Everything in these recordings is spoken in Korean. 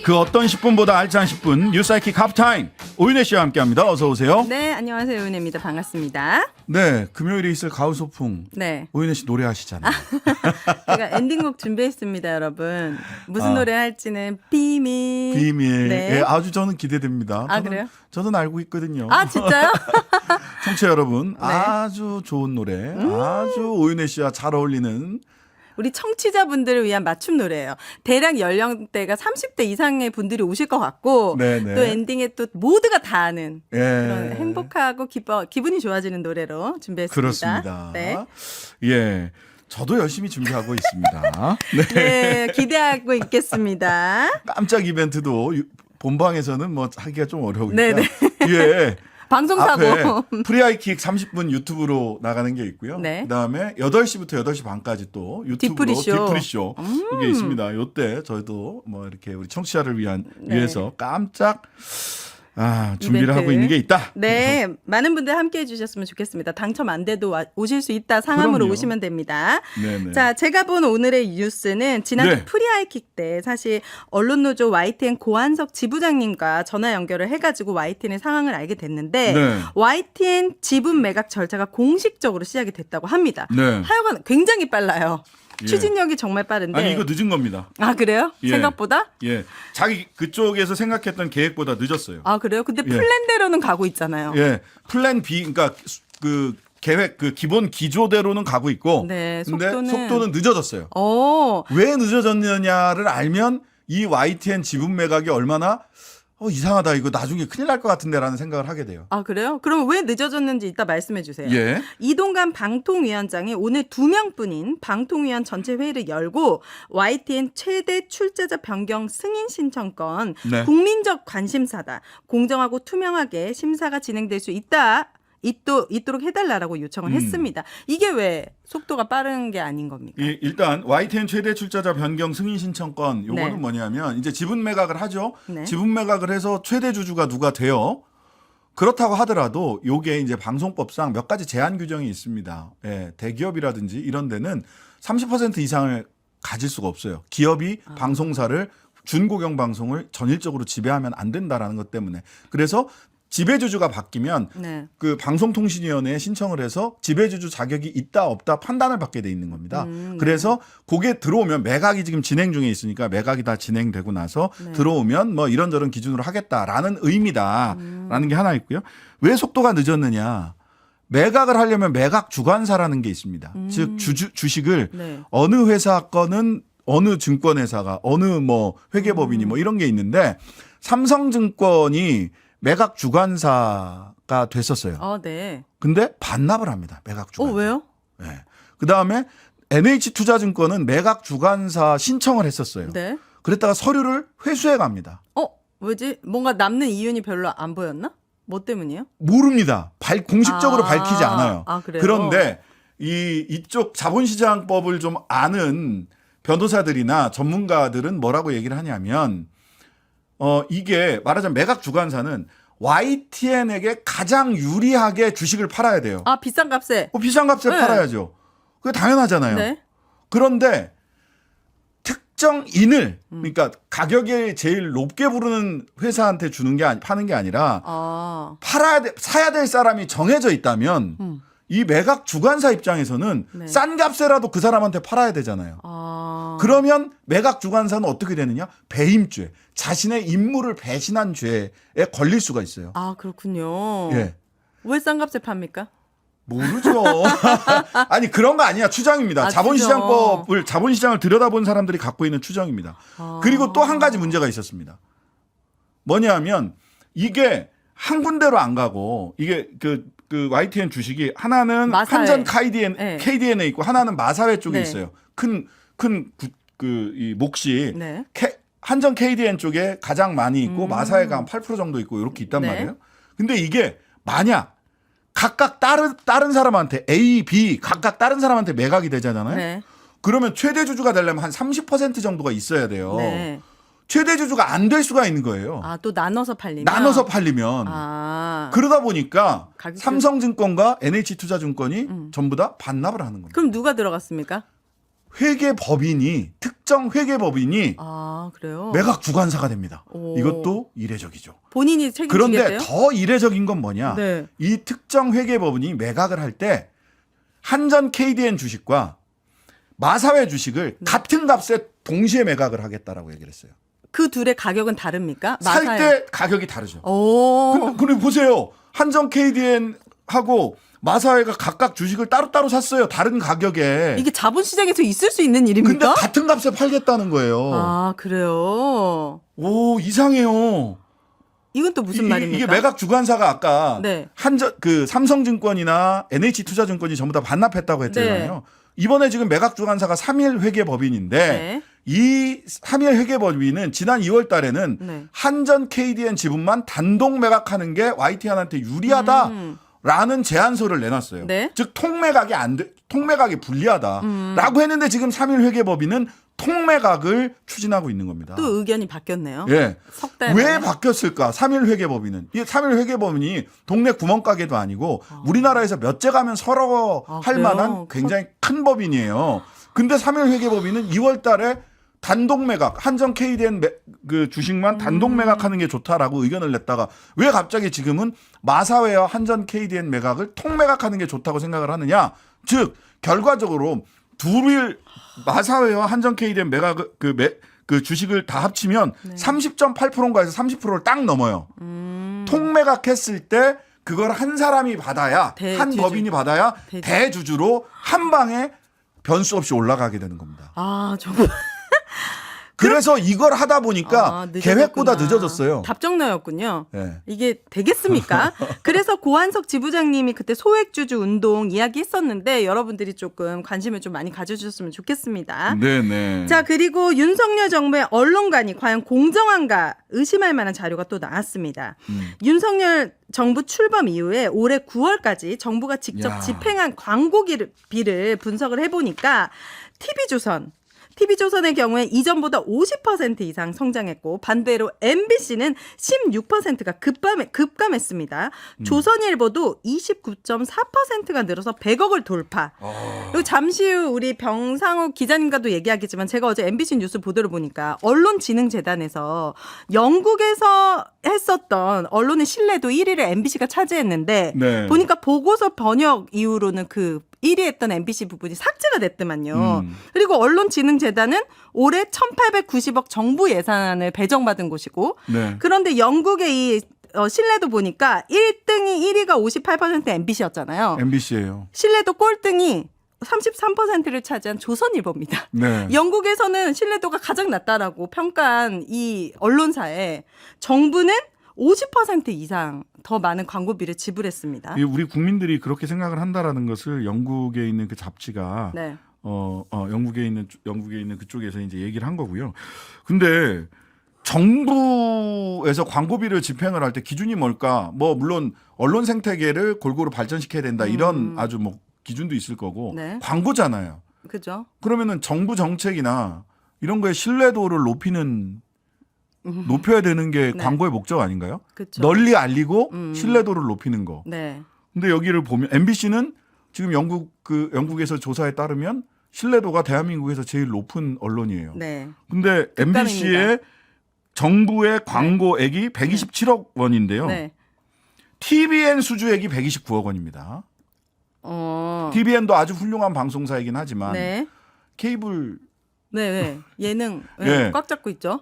그 어떤 10분보다 알찬 10분 뉴사이킥 하프타임 오윤혜 씨와 함께합니다. 어서 오세요. 네, 안녕하세요. 윤혜입니다. 반갑습니다. 네, 금요일에 있을 가을 소풍. 네. 오윤혜 씨 노래하시잖아요. 제가 엔딩곡 준비했습니다, 여러분. 무슨 노래 할지는 비밀. 비밀. 네. 예, 아주 저는 기대됩니다. 아, 그래요? 저는 알고 있거든요. 아, 진짜요? 청취자 여러분, 네. 아주 좋은 노래, 아주 오윤혜 씨와 잘 어울리는 우리 청취자분들을 위한 맞춤 노래예요. 대략 연령대가 30대 이상의 분들이 오실 것 같고 네네. 또 엔딩에 또 모두가 다 아는 예. 그런 행복하고 기분이 좋아지는 노래로 준비했습니다. 그렇습니다. 네. 예. 저도 열심히 준비하고 있습니다. 네. 네, 기대하고 있겠습니다. 깜짝 이벤트도 본방에서는 뭐 하기가 좀 어려우니까. 네네. 예. 방송사고. 앞에 프리하이킥 30분 유튜브로 나가는 게 있고요. 네. 그다음에 8시부터 8시 반까지 또 유튜브로 디프리쇼 이게 있습니다. 요때 저희도 뭐 이렇게 우리 청취자를 위해서 깜짝 준비를 이벤트. 하고 있는 게 있다. 네, 많은 분들 함께 해주셨으면 좋겠습니다. 당첨 안 돼도 오실 수 있다. 상암으로 그럼요. 오시면 됩니다. 네네. 자, 제가 본 오늘의 뉴스는 지난주 네. 프리하이킥 때 사실 언론노조 YTN 고한석 지부장님과 전화 연결을 해가지고 YTN의 상황을 알게 됐는데 네. YTN 지분 매각 절차가 공식적으로 시작이 됐다고 합니다. 네. 하여간 굉장히 빨라요. 예. 추진력이 정말 빠른데. 아니 이거 늦은 겁니다. 아, 그래요? 예. 생각보다? 예. 자기 그쪽에서 생각했던 계획보다 늦었어요. 아, 그래요? 근데 예. 플랜대로는 가고 있잖아요. 예. 플랜 B 그러니까 그 계획 그 기본 기조대로는 가고 있고 네, 근데 속도는- 속도는 늦어졌어요. 오. 왜 늦어졌느냐를 알면 이 YTN 지분 매각이 얼마나 이상하다 이거 나중에 큰일 날 것 같은데라는 생각을 하게 돼요. 아, 그래요? 그럼 왜 늦어졌는지 이따 말씀해 주세요. 예. 이동관 방통위원장이 오늘 2명뿐인 방통위원 전체 회의를 열고 YTN 최대 출자자 변경 승인 신청권 네. 국민적 관심사다. 공정하고 투명하게 심사가 진행될 수 있도록 해달라고 요청을 했습니다. 이게 왜 속도가 빠른 게 아닌 겁니까? 일단 YTN 최대 출자자 변경 승인 신청권 요거는 네. 뭐냐면 이제 지분 매각을 하죠. 네. 지분 매각을 해서 최대 주주가 누가 돼요. 그렇다고 하더라도 요게 이제 방송법상 몇 가지 제한 규정이 있습니다. 예, 대기업이라든지 이런 데는 30% 이상을 가질 수가 없어요. 기업이 방송사를 준공영 방송을 전일적으로 지배하면 안 된다라는 것 때문에. 그래서 지배주주가 바뀌면 네. 그 방송통신위원회에 신청을 해서 지배주주 자격이 있다 없다 판단을 받게 돼 있는 겁니다. 네. 그래서 그게 들어오면 매각이 지금 진행 중에 있으니까 매각이 다 진행되고 나서 네. 들어오면 뭐 이런저런 기준으로 하겠다라는 의미다라는 게 하나 있고요. 왜 속도가 늦었느냐? 매각을 하려면 매각 주관사라는 게 있습니다. 즉 주식을 네. 어느 회사 거는 어느 증권회사가 어느 뭐 회계법인이 뭐 이런 게 있는데 삼성증권이 매각 주관사가 됐었어요. 아, 네. 근데 반납을 합니다. 매각 주관사. 왜요? 네. 그다음에 NH투자증권은 매각 주관사 신청을 했었어요. 네. 그랬다가 서류를 회수해 갑니다. 왜지? 뭔가 남는 이윤이 별로 안 보였나? 뭐 때문이에요? 모릅니다. 공식적으로 아. 밝히지 않아요. 아, 그래요? 그런데 이쪽 자본시장법을 좀 아는 변호사들이나 전문가들은 뭐라고 얘기를 하냐면 이게 말하자면 매각 주관사는 YTN에게 가장 유리하게 주식을 팔아야 돼요. 아, 비싼 값에. 비싼 값에 네. 팔아야죠. 그게 당연하잖아요. 네. 그런데 특정인을 그러니까 가격이 제일 높게 부르는 회사한테 주는 게 파는 게 아니라 아. 사야 될 사람이 정해져 있다면 이 매각 주관사 입장에서는 네. 싼 값에라도 그 사람한테 팔아야 되잖아요. 아. 그러면 매각 주관사는 어떻게 되느냐? 배임죄, 자신의 임무를 배신한 죄에 걸릴 수가 있어요. 아, 그렇군요. 예. 왜 싼 값에 팝니까? 모르죠. 아니 그런 거 아니야. 추정입니다. 아, 자본시장을 들여다본 사람들이 갖고 있는 추정입니다. 그리고 또 한 가지 문제가 있었습니다. 뭐냐면 이게 한 군데로 안 가고 이게 그 YTN 주식이 하나는 마사회. 한전 네. KDN에 있고 하나는 마사회 쪽에 네. 있어요. 이 몫이 네. 한전 KDN 쪽에 가장 많이 있고 마사회가 한 8% 정도 있고 이렇게 있단 네. 말이에요. 근데 이게 만약 각각 다른 사람한테 A, B 각각 다른 사람한테 매각이 되잖아요. 네. 그러면 최대 주주가 되려면 한 30% 정도가 있어야 돼요. 네. 최대 주주가 안 될 수가 있는 거예요. 아, 또 나눠서 팔리면. 나눠서 팔리면. 아. 그러다 보니까 가격이- 삼성증권과 NH투자증권이 전부 다 반납을 하는 겁니다. 그럼 누가 들어갔습니까? 회계법인이 특정 회계법인이 아, 그래요? 매각 주관사가 됩니다. 오. 이것도 이례적이죠. 본인이 책임지겠대요? 그런데 더 이례적인 건 뭐냐? 네. 이 특정 회계법인이 매각을 할 때 한전 KDN 주식과 마사회 주식을 같은 값에 동시에 매각을 하겠다라고 얘기를 했어요. 그 둘의 가격은 다릅니까? 살 마사요? 때 가격이 다르죠. 오. 그리고 보세요. 한전 KDN하고 마사회가 각각 주식을 따로따로 샀어요. 다른 가격에. 이게 자본시장에서 있을 수 있는 근데 일입니까? 같은 값에 팔겠다는 거예요. 아, 그래요? 오, 이상해요. 이건 또 무슨 말입니까? 이게 매각 주관사가 아까 네. 삼성증권이나 NH투자증권이 전부 다 반납했다고 했잖아요. 네. 이번에 지금 매각 주관사가 3일 회계법인인데 네. 이 3일 회계법인은 지난 2월 달에는 네. 한전 KDN 지분만 단독 매각하는 게 YTN한테 유리하다라는 제안서를 내놨어요. 네. 즉 통매각이 통매각이 불리하다라고 했는데 지금 3일 회계법인은 통매각을 추진하고 있는 겁니다. 또 의견이 바뀌었네요. 예. 석 달 왜 만에. 바뀌었을까? 3일 회계법인은. 이 3일 회계법인이 동네 구멍가게도 아니고 우리나라에서 몇 째 가면 서러워할 그래요? 만한 굉장히 큰 법인이에요. 근데 3일 회계법인은 2월 달에 단독 매각, 한전 KDN 그 주식만 단독 매각하는 게 좋다라고 의견을 냈다가 왜 갑자기 지금은 마사회와 한전 KDN 매각을 통매각하는 게 좋다고 생각을 하느냐? 즉 결과적으로 둘을 마사회와 한전 KDN 매각 그 주식을 다 합치면 30.8%인가 해서 30%를 딱 넘어요. 통매각했을 때 그걸 한 사람이 받아야 한 대주주. 법인이 받아야 대주주로 한 방에 변수 없이 올라가게 되는 겁니다. 아, 정말. 그래서 이걸 하다 보니까 늦어졌구나. 계획보다 늦어졌어요. 답정너였군요. 네. 이게 되겠습니까? 그래서 고한석 지부장님이 그때 소액주주 운동 이야기했었는데 여러분들이 조금 관심을 좀 많이 가져주셨으면 좋겠습니다. 네네. 자, 그리고 윤석열 정부의 언론관이 과연 공정한가 의심할 만한 자료가 또 나왔습니다. 윤석열 정부 출범 이후에 올해 9월까지 정부가 직접 야. 집행한 광고비를 분석을 해보니까 TV조선의 경우에 이전보다 50% 이상 성장했고 반대로 MBC는 16%가 급감했습니다. 조선일보도 29.4%가 늘어서 100억을 돌파. 그리고 잠시 후 우리 병상욱 기자님과도 얘기하겠지만 제가 어제 MBC 뉴스 보도를 보니까 언론진흥재단에서 영국에서 했었던 언론의 신뢰도 1위를 MBC가 차지했는데 네. 보니까 보고서 번역 이후로는 그 1위 했던 MBC 부분이 삭제가 됐더만요. 그리고 언론진흥재단은 올해 1,890억 정부 예산을 배정받은 곳이고 네. 그런데 영국의 이 신뢰도 보니까 1위가 58% MBC였잖아요. MBC예요. 신뢰도 꼴등이 33%를 차지한 조선일보입니다. 네. 영국에서는 신뢰도가 가장 낮다라고 평가한 이 언론사에 정부는 50% 이상 더 많은 광고비를 지불했습니다. 우리 국민들이 그렇게 생각을 한다라는 것을 영국에 있는 그 잡지가 네. 영국에 있는 그쪽에서 이제 얘기를 한 거고요. 근데 정부에서 광고비를 집행을 할 때 기준이 뭘까? 뭐 물론 언론 생태계를 골고루 발전시켜야 된다 이런 아주 뭐 기준도 있을 거고 네. 광고잖아요. 그죠? 그러면은 정부 정책이나 이런 거에 신뢰도를 높여야 되는 게 네. 광고의 목적 아닌가요? 그쵸. 널리 알리고 신뢰도를 높이는 거. 네. 근데 여기를 보면 MBC는 지금 영국에서 조사에 따르면 신뢰도가 대한민국에서 제일 높은 언론이에요. 네. 근데 극단입니다. MBC의 정부의 광고액이 127억 원인데요. 네. TVN 수주액이 129억 원입니다. TVN도 아주 훌륭한 방송사이긴 하지만 네. 케이블 네. 예능 예. 꽉 잡고 있죠.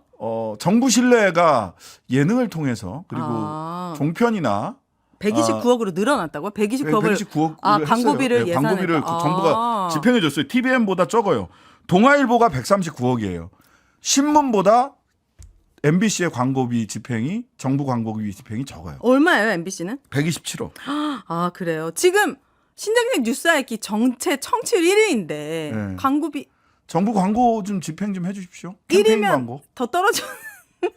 정부 신뢰가 예능을 통해서 그리고 아. 종편이나 129억으로 늘어났다고요? 129억을 129억 광고비를 네, 광고비를 예산했다. 정부가 집행해 줬어요. TVN보다 적어요. 동아일보가 139억이에요. 신문보다 MBC의 광고비 집행이 정부 광고비 집행이 적어요. 얼마예요, MBC는? 127억. 아, 그래요. 지금 신장식 뉴스아이키 정체 청취율 1위인데 네. 광고비 정부 광고 좀 집행 좀 해주십시오. 캠페인 1위면 광고. 더 떨어져. 네.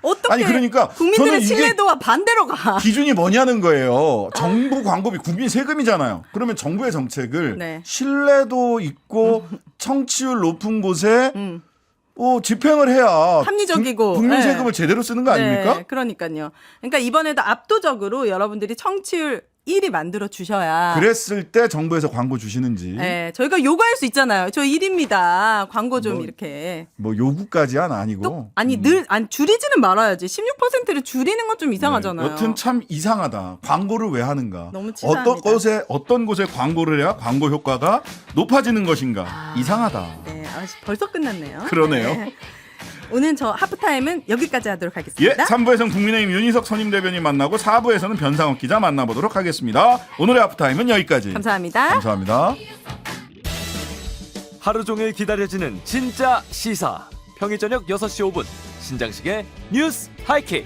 어떻게 아니 그러니까 저는 국민들의 이게 신뢰도와 반대로 가. 기준이 뭐냐는 거예요. 정부 광고비 국민 세금이잖아요. 그러면 정부의 정책을 네. 신뢰도 있고 청취율 높은 곳에 집행을 해야 합리적이고 국민 네. 세금을 제대로 쓰는 거 아닙니까? 네, 그러니까요. 그러니까 이번에도 압도적으로 여러분들이 청취율 일이 만들어 주셔야. 그랬을 때 정부에서 광고 주시는지. 네, 저희가 요구할 수 있잖아요. 저 일입니다. 광고 좀 뭐, 이렇게. 뭐 요구까지는 아니고. 아니 줄이지는 말아야지. 16%를 줄이는 건 좀 이상하잖아요. 여튼 참 이상하다. 광고를 왜 하는가? 너무 치사합니다. 어떤 곳에 광고를 해야 광고 효과가 높아지는 것인가? 이상하다. 네, 벌써 끝났네요. 그러네요. 네. 오늘 저 하프타임은 여기까지 하도록 예, 하겠습니다. 3부에서는 국민의힘 윤희석 선임 대변인 만나고 4부에서는 변상욱 기자 만나보도록 하겠습니다. 오늘의 하프타임은 여기까지. 감사합니다. 감사합니다. 하루 종일 기다려지는 진짜 시사. 평일 저녁 6시 5분 신장식의 뉴스 하이킥.